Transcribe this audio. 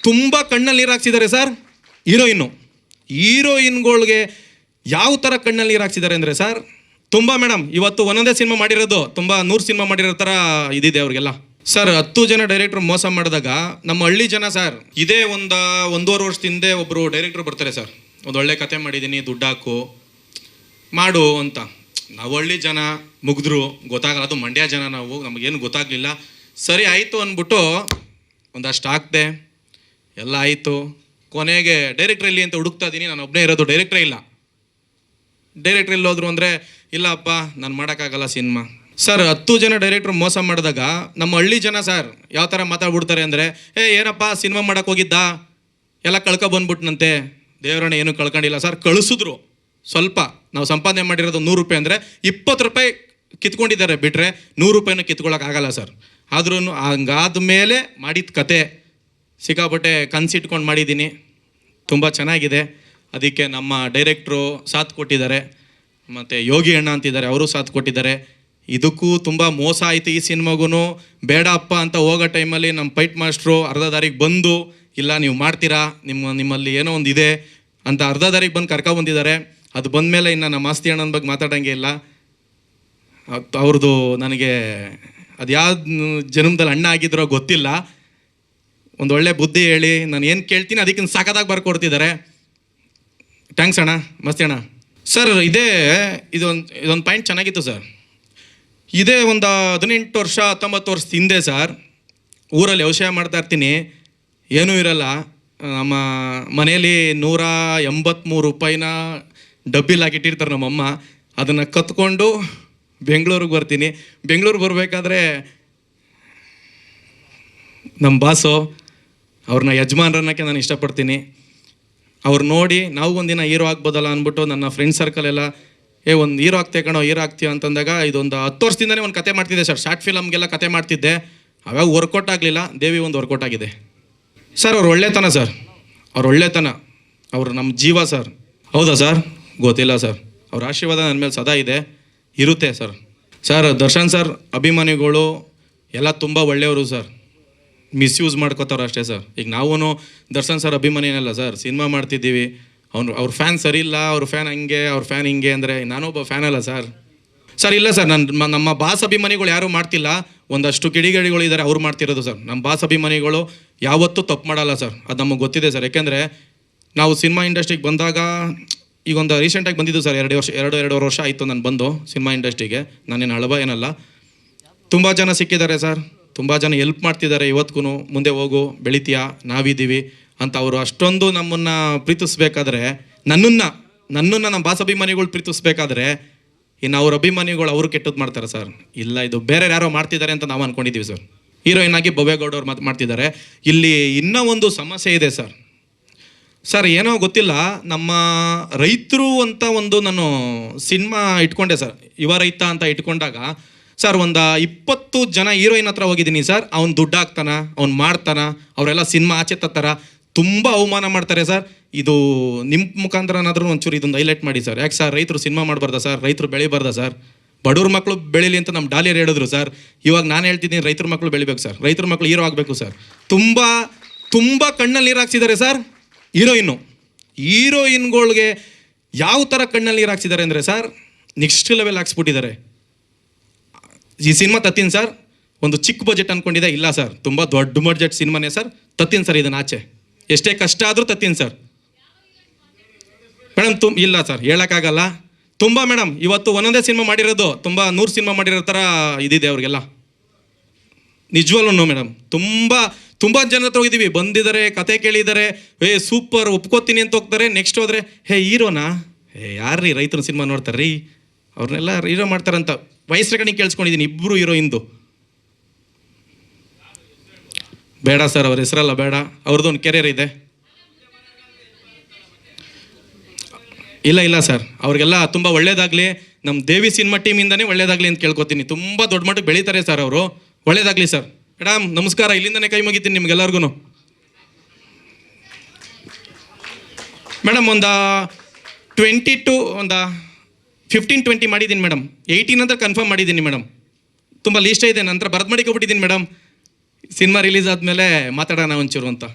ತುಂಬ ಕಣ್ಣಲ್ಲಿ ನೀರು ಹಾಕ್ಸಿದ್ದಾರೆ ಸರ್. ಹೀರೋಯಿನ್ಗಳಿಗೆ ಯಾವ ಥರ ಕಣ್ಣಲ್ಲಿ ನೀರು ಹಾಕ್ಸಿದ್ದಾರೆ ಅಂದರೆ ಸರ್, ತುಂಬ ಮೇಡಮ್ ಇವತ್ತು ಒಂದೊಂದೇ ಸಿನಿಮಾ ಮಾಡಿರೋದು ತುಂಬ 100 ಸಿನಿಮಾ ಮಾಡಿರೋ ಥರ ಇದಿದೆ ಅವ್ರಿಗೆಲ್ಲ ಸರ್. 10 ಜನ ಡೈರೆಕ್ಟ್ರು ಮೋಸ ಮಾಡಿದಾಗ ನಮ್ಮ ಹಳ್ಳಿ ಜನ ಸರ್, ಇದೇ ಒಂದೂವರೆ ವರ್ಷದ ಹಿಂದೆ ಒಬ್ಬರು ಡೈರೆಕ್ಟ್ರು ಬರ್ತಾರೆ ಸರ್, ಒಂದು ಒಳ್ಳೆ ಕತೆ ಮಾಡಿದ್ದೀನಿ ದುಡ್ಡು ಹಾಕು ಮಾಡು ಅಂತ. ನಾವು ಹಳ್ಳಿ ಜನ ಮುಗಿದ್ರು ಗೊತ್ತಾಗಲ್ಲ, ಅದು ಮಂಡ್ಯ ಜನ ನಾವು, ನಮಗೇನು ಗೊತ್ತಾಗಲಿಲ್ಲ. ಸರಿ ಆಯಿತು ಅಂದ್ಬಿಟ್ಟು ಒಂದಷ್ಟು ಹಾಕ್ದೆ, ಎಲ್ಲ ಆಯಿತು. ಕೊನೆಗೆ ಡೈರೆಕ್ಟ್ರ್ ಇಲ್ಲಿ ಅಂತ ಹುಡುಕ್ತಾ ಇದ್ದೀನಿ, ನಾನು ಒಬ್ಬನೇ ಇರೋದು, ಡೈರೆಕ್ಟ್ರೇ ಇಲ್ಲ. ಡೈರೆಕ್ಟ್ರ್ ಎಲ್ಲಿ ಹೋದ್ರು ಅಂದರೆ, ಇಲ್ಲಪ್ಪ ನಾನು ಮಾಡೋಕ್ಕಾಗಲ್ಲ ಸಿನಿಮಾ. ಸರ್ 10 ಜನ ಡೈರೆಕ್ಟ್ರು ಮೋಸ ಮಾಡಿದಾಗ ನಮ್ಮ ಹಳ್ಳಿ ಜನ ಸರ್ ಯಾವ ಥರ ಮಾತಾಡ್ಬಿಡ್ತಾರೆ ಅಂದರೆ, ಏನಪ್ಪ ಸಿನಿಮಾ ಮಾಡೋಕ್ಕೆ ಹೋಗಿದ್ದ, ಎಲ್ಲ ಬಂದ್ಬಿಟ್ನಂತೆ. ದೇವರಣ್ಣ ಏನೂ ಕಳ್ಕೊಂಡಿಲ್ಲ ಸರ್, ಕಳಿಸಿದ್ರು. ಸ್ವಲ್ಪ ನಾವು ಸಂಪಾದನೆ ಮಾಡಿರೋದು 100 ರೂಪಾಯಿ ಅಂದರೆ 20 ರೂಪಾಯಿ ಕಿತ್ಕೊಂಡಿದ್ದಾರೆ, ಬಿಟ್ಟರೆ 100 ರೂಪಾಯಿನೂ ಕಿತ್ಕೊಳ್ಳೋಕ್ಕಾಗಲ್ಲ ಸರ್. ಆದ್ರೂ ಹಂಗಾದ ಮೇಲೆ ಮಾಡಿದ ಕತೆ ಸಿಕ್ಕಾಪಟ್ಟೆ ಕನ್ಸಿಟ್ಕೊಂಡು ಮಾಡಿದ್ದೀನಿ, ತುಂಬ ಚೆನ್ನಾಗಿದೆ. ಅದಕ್ಕೆ ನಮ್ಮ ಡೈರೆಕ್ಟ್ರು ಸಾಥ್ ಕೊಟ್ಟಿದ್ದಾರೆ, ಮತ್ತು ಯೋಗಿ ಅಣ್ಣ ಅಂತಿದ್ದಾರೆ, ಅವರು ಸಾಥ್ ಕೊಟ್ಟಿದ್ದಾರೆ. ಇದಕ್ಕೂ ತುಂಬ ಮೋಸ ಆಯಿತು ಈ ಸಿನಿಮಾಗೂ. ಬೇಡ ಅಪ್ಪ ಅಂತ ಹೋಗೋ ಟೈಮಲ್ಲಿ ನಮ್ಮ ಫೈಟ್ ಮಾಸ್ಟ್ರು ಅರ್ಧ ದಾರಿಗೆ ಬಂದು, ಇಲ್ಲ ನೀವು ಮಾಡ್ತೀರಾ, ನಿಮ್ಮಲ್ಲಿ ಏನೋ ಒಂದು ಇದೆ ಅಂತ ಅರ್ಧ ದಾರಿಗೆ ಬಂದು ಕರ್ಕೊಬಂದಿದ್ದಾರೆ. ಅದು ಬಂದಮೇಲೆ ಇನ್ನು ನಮ್ಮ ಆಸ್ತಿ ಅಣ್ಣನ ಬಗ್ಗೆ ಮಾತಾಡೋಂಗೆ ಇಲ್ಲ. ಅವ್ರದ್ದು ನನಗೆ ಅದು ಯಾವ ಜನ್ಮದಲ್ಲಿ ಅಣ್ಣ ಆಗಿದ್ರೋ ಗೊತ್ತಿಲ್ಲ, ಒಂದು ಒಳ್ಳೆ ಬುದ್ಧಿ ಹೇಳಿ ನಾನು ಏನು ಕೇಳ್ತೀನಿ ಅದಕ್ಕಿಂತ ಸಾಕಾದಾಗ ಬರ್ಕೊಡ್ತಿದ್ದಾರೆ. ಥ್ಯಾಂಕ್ಸ್ ಅಣ್ಣ, ಮಸ್ತಿ ಅಣ್ಣ. ಸರ್ ಇದೊಂದು ಪಾಯಿಂಟ್ ಚೆನ್ನಾಗಿತ್ತು ಸರ್. ಇದೇ ಒಂದು 18 ವರ್ಷ 19 ವರ್ಷದ ಹಿಂದೆ ಸರ್, ಊರಲ್ಲಿ ವ್ಯವಸಾಯ ಮಾಡ್ತಾ ಇರ್ತೀನಿ, ಏನೂ ಇರಲ್ಲ. ನಮ್ಮ ಮನೇಲಿ 183 ರೂಪಾಯಿನ ಡಬ್ಬಿಲಿ ಹಾಕಿಟ್ಟಿರ್ತಾರೆ ನಮ್ಮಮ್ಮ. ಅದನ್ನು ಕತ್ಕೊಂಡು ಬೆಂಗಳೂರಿಗೆ ಬರ್ತೀನಿ. ಬೆಂಗಳೂರಿಗೆ ಬರಬೇಕಾದ್ರೆ ನಮ್ಮ ಬಾಸು, ಅವ್ರನ್ನ ಯಜಮಾನ್ರನ್ನಕ್ಕೆ ನಾನು ಇಷ್ಟಪಡ್ತೀನಿ. ಅವ್ರು ನೋಡಿ ನಾವು ಒಂದಿನ ಹೀರೋ ಆಗ್ಬೋದಲ್ಲ ಅಂದ್ಬಿಟ್ಟು ನನ್ನ ಫ್ರೆಂಡ್ ಸರ್ಕಲ್ ಎಲ್ಲ, ಒಂದು ಹೀರೋ ಆಗ್ತೇ ಕಣೋ, ಹೀರೋ ಆಗ್ತೀಯ ಅಂತಂದಾಗ, ಇದೊಂದು 10 ವರ್ಷದಿಂದನೇ ಒಂದು ಕತೆ ಮಾಡ್ತಿದ್ದೆ ಸರ್. ಶಾರ್ಟ್ ಫಿಲಮ್ಗೆಲ್ಲ ಕತೆ ಮಾಡ್ತಿದ್ದೆ, ಅವಾಗ ವರ್ಕೌಟ್ ಆಗಲಿಲ್ಲ. ದೇವಿ ಒಂದು ವರ್ಕೌಟ್ ಆಗಿದೆ ಸರ್. ಅವ್ರು ಒಳ್ಳೆತನ ಸರ್, ಅವ್ರ ಒಳ್ಳೆತನ, ಅವ್ರು ನಮ್ಮ ಜೀವ ಸರ್. ಹೌದಾ ಸರ್? ಗೊತ್ತಿಲ್ಲ ಸರ್. ಅವ್ರ ಆಶೀರ್ವಾದ ನನ್ನ ಮೇಲೆ ಸದಾ ಇದೆ, ಇರುತ್ತೆ ಸರ್. ಸರ್ ದರ್ಶನ್ ಸರ್ ಅಭಿಮಾನಿಗಳು ಎಲ್ಲ ತುಂಬ ಒಳ್ಳೆಯವರು ಸರ್, ಮಿಸ್ಯೂಸ್ ಮಾಡ್ಕೋತಾರೆ ಅಷ್ಟೇ ಸರ್. ಈಗ ನಾವು ದರ್ಶನ್ ಸರ್ ಅಭಿಮಾನಿ ಏನಲ್ಲ ಸರ್, ಸಿನಿಮಾ ಮಾಡ್ತಿದ್ದೀವಿ, ಅವ್ರ ಫ್ಯಾನ್ ಸರಿ ಇಲ್ಲ, ಅವ್ರ ಫ್ಯಾನ್ ಹಂಗೆ, ಅವ್ರ ಫ್ಯಾನ್ ಹಿಂಗೆ ಅಂದರೆ ನಾನೊಬ್ಬ ಫ್ಯಾನ್ ಅಲ್ಲ ಸರ್. ಸರ್ ಇಲ್ಲ ಸರ್, ನಮ್ಮ ಬಾಸ್ ಅಭಿಮಾನಿಗಳು ಯಾರೂ ಮಾಡ್ತಿಲ್ಲ, ಒಂದಷ್ಟು ಕಿಡಿಗೇಡಿಗಳು ಇದ್ದಾರೆ, ಅವ್ರು ಮಾಡ್ತಿರೋದು ಸರ್. ನಮ್ಮ ಬಾಸ್ ಅಭಿಮಾನಿಗಳು ಯಾವತ್ತೂ ತಪ್ಪು ಮಾಡಲ್ಲ ಸರ್, ಅದು ನಮಗೆ ಗೊತ್ತಿದೆ ಸರ್. ಯಾಕೆಂದರೆ ನಾವು ಸಿನಿಮಾ ಇಂಡಸ್ಟ್ರಿಗೆ ಬಂದಾಗ, ಈಗ ಒಂದು ರೀಸೆಂಟಾಗಿ ಬಂದಿದ್ದು ಸರ್, 2 ವರ್ಷ ಆಯಿತು ನಾನು ಬಂದು ಸಿನಿಮಾ ಇಂಡಸ್ಟ್ರಿಗೆ. ನಾನೇನು ಹಳಬ ಏನಲ್ಲ, ತುಂಬ ಜನ ಸಿಕ್ಕಿದ್ದಾರೆ ಸರ್, ತುಂಬ ಜನ ಹೆಲ್ಪ್ ಮಾಡ್ತಿದ್ದಾರೆ. ಇವತ್ತಿಗೂ ಮುಂದೆ ಹೋಗು, ಬೆಳಿತೀಯಾ, ನಾವಿದ್ದೀವಿ ಅಂತ ಅವರು ಅಷ್ಟೊಂದು ನಮ್ಮನ್ನು ಪ್ರೀತಿಸ್ಬೇಕಾದ್ರೆ, ನನ್ನನ್ನು ನಮ್ಮ ಬಾಸ್ ಅಭಿಮಾನಿಗಳು ಪ್ರೀತಿಸ್ಬೇಕಾದ್ರೆ, ಇನ್ನು ಅವ್ರ ಅಭಿಮಾನಿಗಳು ಅವರು ಕೆಟ್ಟದ್ದು ಮಾಡ್ತಾರೆ ಸರ್. ಇಲ್ಲ, ಇದು ಬೇರೆ ಯಾರೋ ಮಾಡ್ತಿದ್ದಾರೆ ಅಂತ ನಾವು ಅಂದ್ಕೊಂಡಿದ್ದೀವಿ ಸರ್. ಹೀರೋಯಿನ್ ಆಗಿ ಭವ್ಯಗೌಡ ಅವ್ರು ಮಾಡ್ತಿದ್ದಾರೆ. ಇಲ್ಲಿ ಇನ್ನೂ ಒಂದು ಸಮಸ್ಯೆ ಇದೆ ಸರ್. ಸರ್ ಏನೋ ಗೊತ್ತಿಲ್ಲ, ನಮ್ಮ ರೈತರು ಅಂತ ಒಂದು ನಾನು ಸಿನಿಮಾ ಇಟ್ಕೊಂಡೆ ಸರ್, ಯುವ ರೈತ ಅಂತ ಇಟ್ಕೊಂಡಾಗ ಸರ್, ಒಂದು 20 ಜನ ಹೀರೋಯಿನ್ ಹತ್ರ ಹೋಗಿದ್ದೀನಿ ಸರ್. ಅವ್ನು ದುಡ್ಡು ಹಾಕ್ತಾನ, ಅವ್ನು ಮಾಡ್ತಾನ, ಅವರೆಲ್ಲ ಸಿನಿಮಾ ಆಚೆ ತತ್ತಾರ, ತುಂಬ ಅವಮಾನ ಮಾಡ್ತಾರೆ ಸರ್. ಇದು ನಿಮ್ಮ ಮುಖಾಂತರನಾದ್ರೂ ಒಂಚೂರು ಇದೊಂದು ಹೈಲೈಟ್ ಮಾಡಿ ಸರ್. ಯಾಕೆ ಸರ್, ರೈತರು ಸಿನಿಮಾ ಮಾಡಬಾರ್ದಾ ಸರ್? ರೈತರು ಬೆಳಿಬಾರ್ದಾ ಸರ್? ಬಡವ್ರ ಮಕ್ಕಳು ಬೆಳೀಲಿ ಅಂತ ನಮ್ಮ ಡಾಲಿಯರ್ ಹೇಳಿದ್ರು ಸರ್. ಇವಾಗ ನಾನು ಹೇಳ್ತಿದ್ದೀನಿ, ರೈತರ ಮಕ್ಕಳು ಬೆಳಿಬೇಕು ಸರ್, ರೈತರ ಮಕ್ಕಳು ಹೀರೋ ಆಗಬೇಕು ಸರ್. ತುಂಬ ಕಣ್ಣಲ್ಲಿ ನೀರು ಹಾಕ್ಸಿದ್ದಾರೆ ಸರ್ ಹೀರೋಯಿನ್ಗಳಿಗೆ. ಯಾವ ಥರ ಕಣ್ಣಲ್ಲಿ ನೀರು ಹಾಕ್ಸಿದ್ದಾರೆ ಅಂದರೆ ಸರ್, ನೆಕ್ಸ್ಟ್ ಲೆವೆಲ್ ಹಾಕ್ಸ್ಬಿಟ್ಟಿದ್ದಾರೆ. ಈ ಸಿನಿಮಾ ತತ್ತೀನಿ ಸರ್, ಒಂದು ಚಿಕ್ಕ ಬಜೆಟ್ ಅಂದ್ಕೊಂಡಿದೆ, ಇಲ್ಲ ಸರ್, ತುಂಬ ದೊಡ್ಡ ಬಜೆಟ್ ಸಿನಿಮಾನೇ ಸರ್. ತತ್ತೀನಿ ಸರ್, ಇದನ್ನು ಆಚೆ ಎಷ್ಟೇ ಕಷ್ಟ ಆದರೂ ತತ್ತೀನಿ ಸರ್. ಮೇಡಮ್ ಇಲ್ಲ ಸರ್, ಹೇಳೋಕ್ಕಾಗಲ್ಲ. ತುಂಬ ಮೇಡಮ್ ಇವತ್ತು ಒಂದೊಂದೇ ಸಿನಿಮಾ ಮಾಡಿರೋದು ತುಂಬ 100 ಸಿನಿಮಾ ಮಾಡಿರೋ ಥರ ಇದಿದೆ ಅವ್ರಿಗೆಲ್ಲ, ನಿಜವಲ್ಲೂ ಮೇಡಮ್. ತುಂಬ ಜನ ಹತ್ರ ಹೋಗಿದ್ದೀವಿ, ಬಂದಿದ್ದಾರೆ, ಕತೆ ಕೇಳಿದ್ದಾರೆ, ಸೂಪರ್ ಒಪ್ಕೋತೀನಿ ಅಂತ ಹೋಗ್ತಾರೆ. ನೆಕ್ಸ್ಟ್ ಹೋದರೆ ಹೀರೋನಾ, ಯಾರ್ರೀ ರೈತರ ಸಿನಿಮಾ ನೋಡ್ತಾರೆ ರೀ, ಅವ್ರನ್ನೆಲ್ಲ ಹೀರೋ ಮಾಡ್ತಾರಂತ ವಯಸ್ಸು ರೆಕಾರ್ಡಿಂಗ್ ಕೇಳಿಸ್ಕೊಂಡಿದ್ದೀನಿ. 2 ಹೀರೋಯಿಂದು ಬೇಡ ಸರ್, ಅವ್ರ ಹೆಸರಲ್ಲ ಬೇಡ, ಅವ್ರದ್ದು ಒಂದು ಕೆರಿಯರ್ ಇದೆ. ಇಲ್ಲ ಸರ್, ಅವ್ರಿಗೆಲ್ಲ ತುಂಬ ಒಳ್ಳೇದಾಗಲಿ, ನಮ್ಮ ದೇವಿ ಸಿನಿಮಾ ಟೀಮಿಂದನೇ ಒಳ್ಳೇದಾಗಲಿ ಅಂತ ಕೇಳ್ಕೊತೀನಿ. ತುಂಬ ದೊಡ್ಡ ಮಟ್ಟಕ್ಕೆ ಬೆಳೀತಾರೆ ಸರ್ ಅವರು, ಒಳ್ಳೇದಾಗಲಿ ಸರ್. ಮೇಡಮ್ ನಮಸ್ಕಾರ, ಇಲ್ಲಿಂದನೇ ಕೈ ಮುಗಿತೀನಿ ನಿಮ್ಗೆಲ್ಲರಿಗೂ. ಮೇಡಮ್ ಒಂದು 15-20 ಮಾಡಿದ್ದೀನಿ ಮೇಡಮ್. 18 ಅಂತ ಕನ್ಫರ್ಮ್ ಮಾಡಿದ್ದೀನಿ ಮೇಡಮ್. ತುಂಬ ಲೀಸ್ಟೇ ಇದೆ, ನಂತರ ಬರೆದು ಮಾಡಿಕೊಬಿಟ್ಟಿದ್ದೀನಿ ಮೇಡಮ್. ಸಿನಿಮಾ ರಿಲೀಸ್ ಆದಮೇಲೆ ಮಾತಾಡೋಣ ಒಂಚೂರು ಅಂತ.